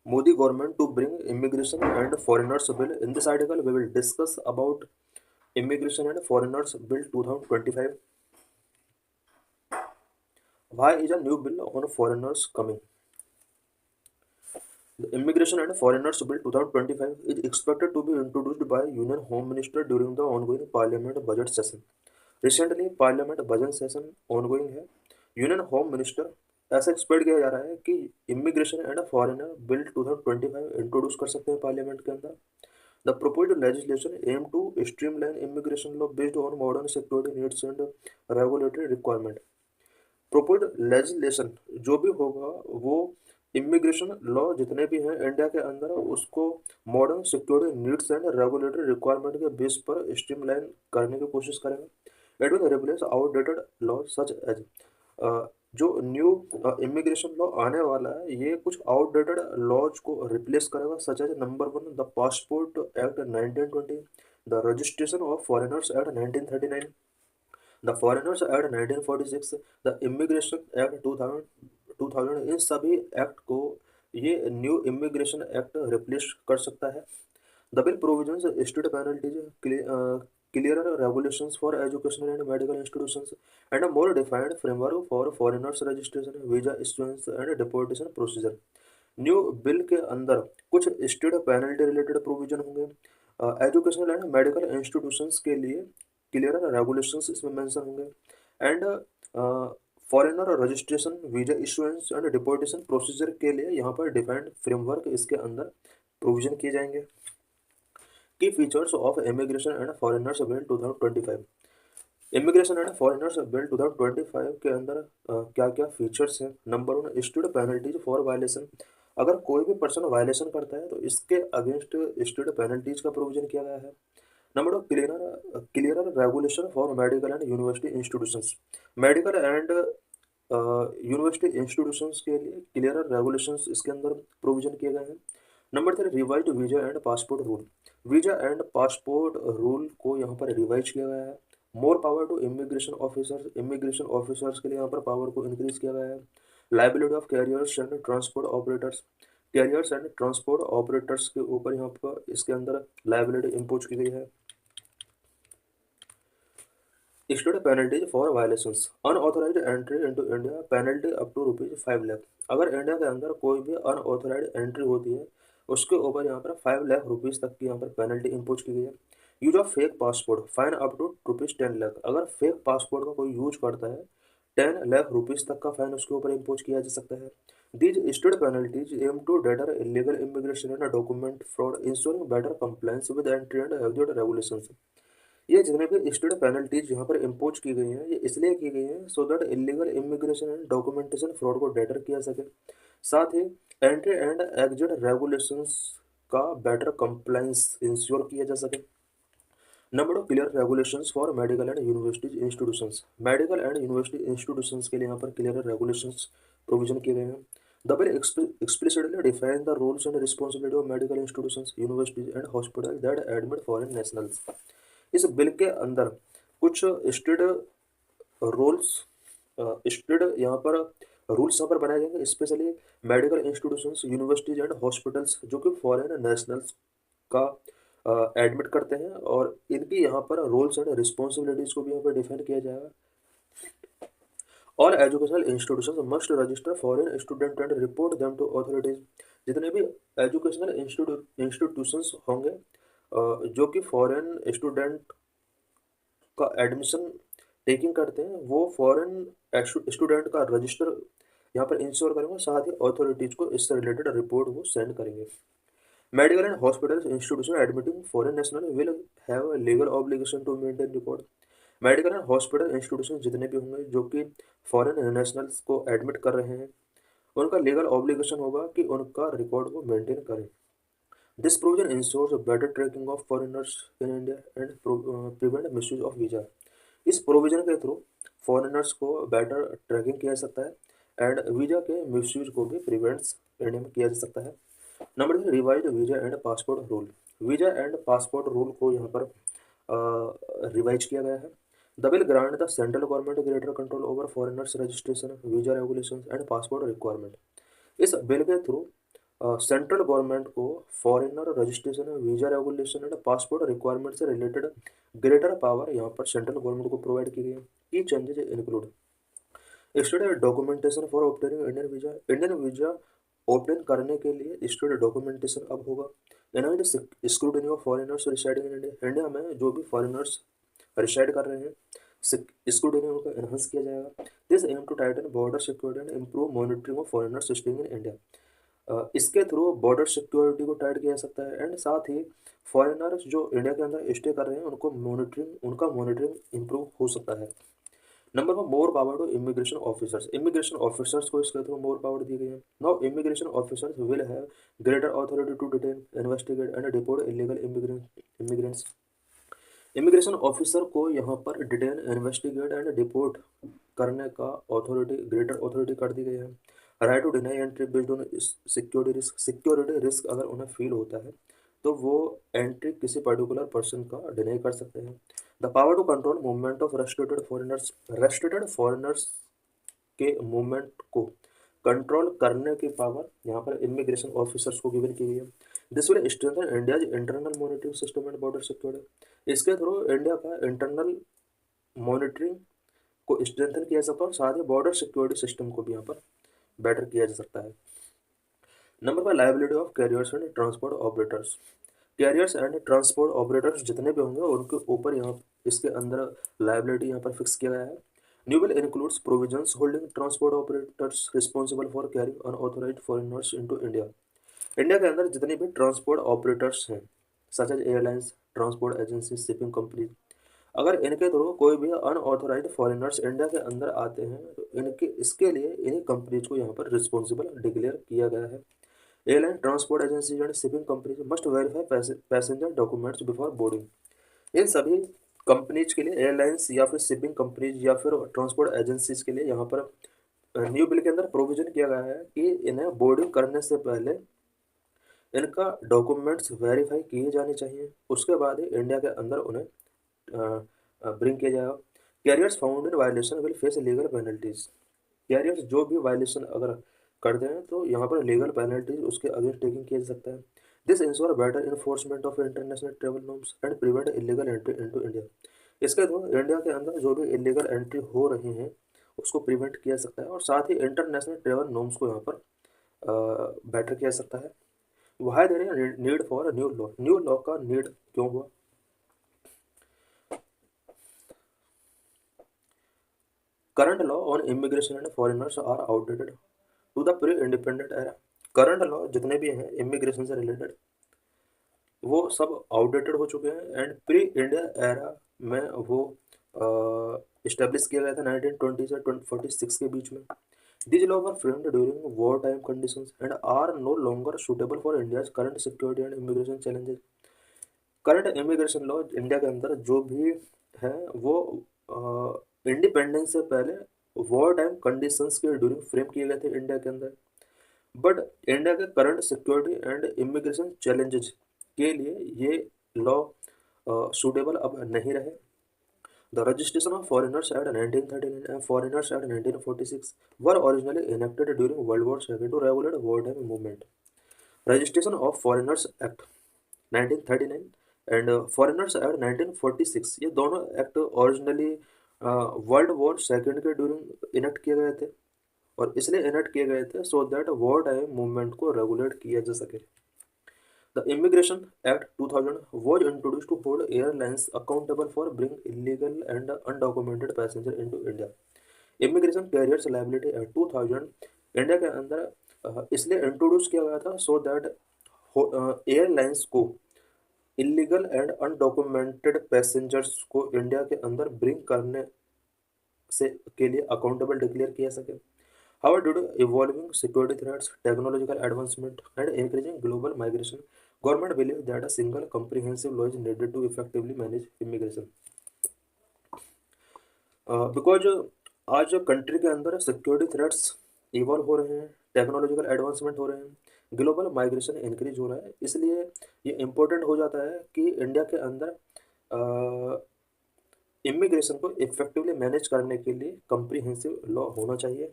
Modi government to bring immigration and foreigners bill. In this article, we will discuss about immigration and foreigners bill 2025. Why is a new bill on foreigners coming? The Immigration and Foreigners Bill 2025 is expected to be introduced by Union Home Minister during the ongoing Parliament budget session. Recently, Parliament budget session ongoing है. Union home minister ऐसा expect किया जा रहा है कि immigration and foreigner bill 2025 introduce कर सकते हैं पार्लियामेंट के अंदर. The proposed legislation aim to streamline immigration law based on modern security needs and regulatory requirement. Proposed legislation जो भी होगा वो इमिग्रेशन लॉ जितने भी हैं इंडिया के अंदर उसको modern security needs and regulatory requirement के बेस पर स्ट्रीमलाइन करने की कोशिश करेगा. It will replace outdated law such as. जो न्यू इमिग्रेशन लॉ आने वाला है ये कुछ आउटडेटेड लॉज को रिप्लेस करेगा such as number 1 the passport act 1920, the registration of foreigners act 1939, the foreigners act 1946, the immigration act 2000. इन सभी एक्ट को ये न्यू इमिग्रेशन एक्ट रिप्लेस कर सकता है. The bill provisions state penalties, clearer regulations for educational and medical institutions, and a more defined framework for foreigners registration, visa issuance and deportation procedure. New bill के अंदर कुछ state penalty related provision होंगे. Educational and medical institutions के लिए clear regulations इसमें mention होंगे. And foreigner registration, visa issuance and deportation procedure के लिए यहाँ पर डिफाइंड फ्रेमवर्क इसके अंदर प्रोविजन किए जाएंगे. की features of immigration and foreigners bill 2025. Immigration and foreigners bill 2025 के अंदर क्या क्या फीचर्स हैं. Number 1 state penalties for violation. अगर कोई भी पर्सन वायलेशन करता है तो इसके अगेंस्ट स्टेट पेनल्टीज का प्रोविजन किया गया है. Number 2 clearer regulation for medical and university institutions. Medical and university institutions के लिए क्लियरर रेगुलेशंस इसके अंदर प्रोविजन किए गए हैं. Number 3 revise visa and passport rule. Visa and passport rule को यहाँ पर रिवाइज किया गया है. More power to immigration officers. Immigration officers के लिए यहाँ पर पावर को इंक्रीज किया गया है. Liability of carriers and transport operators. Carriers and transport operators के ऊपर यहाँ पर इसके अंदर लाइबिलिटी इम्पोज की गई है. State penalties for violations. Unauthorised entry into India penalty up to ₹5 lakh. अगर इंडिया के अंदर कोई भी अनऑथराइज्ड एंट्री होती है उसके ऊपर यहाँ पर 5 लाख रुपीज़ तक की यहाँ पर पेनल्टी इम्पोज की गई है. Use of fake passport fine up to ₹10 lakh. अगर फेक पासपोर्ट का कोई यूज करता है 10 लाख रुपीज़ तक का फाइन उसके ऊपर इम्पोज किया जा सकता है. These state penalties aim to deter illegal immigration and document fraud ensuring better compliance with entry and exit regulations. ये जितने भी स्टेट पेनल्टीज यहाँ पर इम्पोज की गई हैं ये इसलिए की गई हैं so that illegal immigration and documentation fraud को डेटर किया सके. साथ ही एंट्री एंड एग्जिट रेगुलेशंस का बेटर कंप्लायंस इंश्योर किया जा सके. Number 2 clear regulations for medical and university institutions. Medical and university institutions के लिए यहाँ पर क्लियर रेगुलेशंस प्रोविजन किए गए हैं. The bill explicitly define the roles and responsibility of medical institutions, universities and hospitals that admit foreign nationals. इस bill के अंदर कुछ स्टेट रोल्स स्टेट यहाँ पर रूल्स यहाँ पर बनाए जाएंगे specially medical institutions, universities and hospitals जो कि फॉरेन नेशनल्स का एडमिट करते हैं और इनकी यहाँ पर रोल्स एंड रिस्पॉन्सिबिलिटीज को भी यहाँ पर डिफाइन किया जाएगा. और educational institutions must register foreign student and report them to authorities. जितने भी एजुकेशनल इंस्टीट्यूशंस होंगे जो कि फॉरेन स्टूडेंट का एडमिशन टेकिंग करते हैं वो फॉरेन स्टूडेंट का रजिस्टर यहाँ पर इंश्योर करेंगे. साथ ही अथॉरिटीज को इससे रिलेटेड रिपोर्ट वो सेंड करेंगे. Medical and hospital institution admitting foreign national will have legal obligation to maintain record. Medical and hospital institution जितने भी होंगे जो कि फॉरेन नेशनल्स को एडमिट कर रहे हैं उनका लीगल ऑब्लिगेशन होगा कि उनका रिकॉर्ड को मेंटेन करें. This provision ensures a better tracking of foreigners in India and prevent misuse of visa. इस प्रोविजन के थ्रू फॉरेनर्स को बेटर ट्रैकिंग किया जा सकता है एंड वीजा के मिसयूज को भी प्रिवेंट्स इंडिया में किया जा सकता है. Number 3 revise visa and passport rule. Visa and passport rule को यहाँ पर रिवाइज किया गया है. The bill grant the central government greater control over foreigners registration, visa regulations and passport requirement. इस बिल के थ्रू सेंट्रल गवर्नमेंट को foreigner registration, visa regulation and passport requirement से रिलेटेड ग्रेटर पावर यहाँ पर central government को provide की गई है। की changes include student documentation for obtaining Indian visa. Indian visa obtain करने के लिए स्टूडेंट डॉक्यूमेंटेशन अब होगा। Enhanced scrutiny of foreigners residing in India. India में जो भी फॉरेनर्स रिसाइड कर रहे हैं, स्क्रूटनी उनका एनहांस किया जाएगा। This aim to tighten border security and improve monitoring of foreigners staying in India. इसके थ्रू बॉर्डर सिक्योरिटी को टाइट किया जा सकता है एंड साथ ही फॉरेनर्स जो इंडिया के अंदर स्टे कर रहे हैं उनका मॉनिटरिंग इम्प्रूव हो सकता है। Number 1, more power to immigration officers. Immigration officers को इसके थ्रू मोर पावर दी गई है। Now immigration officers will have greater authority to detain, investigate and deport illegal immigrants. Immigration officer को यहाँ पर डिटेन, इन्वेस्टिगेट एंड डिपोर्ट करने का ग्रेटर अथॉरिटी कर दी गई है। Right to deny entry based on security risk अगर उन्हें फील होता है तो वो एंट्री किसी पर्टिकुलर पर्सन का डिनाई कर सकते हैं। The power to control movement of restricted foreigners के मूवमेंट को कंट्रोल करने की पावर यहाँ पर इमिग्रेशन ऑफिसर्स को गिवन की गई है। This will strengthen India's internal monitoring system and border security. इसके थ्रू इंडिया का इंटरनल मॉनिटरिंग को स्ट्रेंथन किया जा सकता है और साथ ही बॉर्डर सिक्योरिटी सिस्टम को भी यहाँ पर बेटर किया जा सकता है। Number 5, liability of carriers and transport operators. Carriers and transport operators जितने भी होंगे उनके ऊपर यहाँ इसके अंदर लायबिलिटी यहाँ पर फिक्स किया गया है। New bill includes provisions holding transport operators responsible for carrying unauthorised foreigners into India. India के अंदर जितने भी ट्रांसपोर्ट ऑपरेटर्स हैं such as airlines, transport agency, shipping company, अगर इनके थ्रू कोई भी अनऑथराइज्ड फॉरेनर्स इंडिया के अंदर आते हैं तो इसके लिए इन्हीं कंपनीज को यहाँ पर रिस्पॉन्सिबल डिक्लेयर किया गया है। Airline, transport agencies and shipping companies must verify passenger documents before boarding. इन सभी कंपनीज के लिए, एयरलाइंस या फिर शिपिंग कंपनीज या फिर ट्रांसपोर्ट एजेंसीज के लिए यहाँ पर न्यू बिल के अंदर प्रोविजन किया गया है कि इन्हें बोर्डिंग करने से पहले इनका डॉक्यूमेंट्स वेरीफाई किए जाने चाहिए, उसके बाद ही इंडिया के अंदर उन्हें ब्रिंग किया जाएगा। Carriers found in violation will face legal penalties. Carriers जो भी वायलेशन अगर करते हैं तो यहाँ पर लीगल पेनल्टीज उसके अगेंस्ट टेकिंग किया जा सकता है। This ensure better enforcement of international travel norms and prevent illegal entry into India. इसके थ्रू इंडिया के अंदर जो भी इलीगल एंट्री हो रही हैं उसको प्रिवेंट किया जा सकता है और साथ ही इंटरनेशनल ट्रेवल नॉर्म्स को यहाँ पर बेटर किया जा सकता है। Why there is need for new law. New law का नीड क्यों हुआ? Current law on immigration and foreigners are outdated to the pre independent era. Current law जितने भी हैं इमिग्रेशन से रिलेटेड वो सब आउटडेटेड हो चुके हैं एंड प्री इंडिया एरा में वो इस्टेब्लिश किया गया था 1920 से 46 के बीच में। These laws were framed during wartime conditions and are no longer suitable for India's current security and immigration challenges. Current immigration law India के अंदर जो भी है वो इंडिपेंडेंस से पहले वॉर टाइम कंडीशंस के ड्यूरिंग फ्रेम किए गए थे इंडिया के अंदर, बट इंडिया के current security and immigration challenges के लिए ये लॉ सूटेबल अब नहीं रहे। The registration of foreigners Act 1939 and Foreigners Act 1946 were originally enacted during World War II to regulate wartime movement. Registration of Foreigners Act 1939 and foreigners act 1946 ये दोनों act originally world war second के during enact किए गए थे और इसलिए enact किए गए थे so that war time movement को रेगुलेट किया जा सके। The immigration act 2000 was introduced to hold airlines accountable for bring illegal and undocumented passenger into India. Immigration carriers liability act 2000 India के अंदर इसलिए इंट्रोड्यूस किया गया था सो दैट एयरलाइंस को इलीगल एंड अनडॉक्यूमेंटेड पैसेंजर्स को इंडिया के अंदर ब्रिंग करने से के लिए अकाउंटेबल डिक्लेयर किया सके। However, due to evolving security threats, technological advancement, and increasing global migration, government believes that a single comprehensive law is needed to effectively manage immigration. Because आज कंट्री के अंदर सिक्योरिटी थ्रेट्स इवॉल्व हो रहे हैं, technological advancement हो रहे हैं, global migration increase हो रहा है, इसलिए ये इम्पोर्टेंट हो जाता है कि इंडिया के अंदर इमिग्रेशन को इफेक्टिवली मैनेज करने के लिए कम्प्रीहेंसिव लॉ होना चाहिए।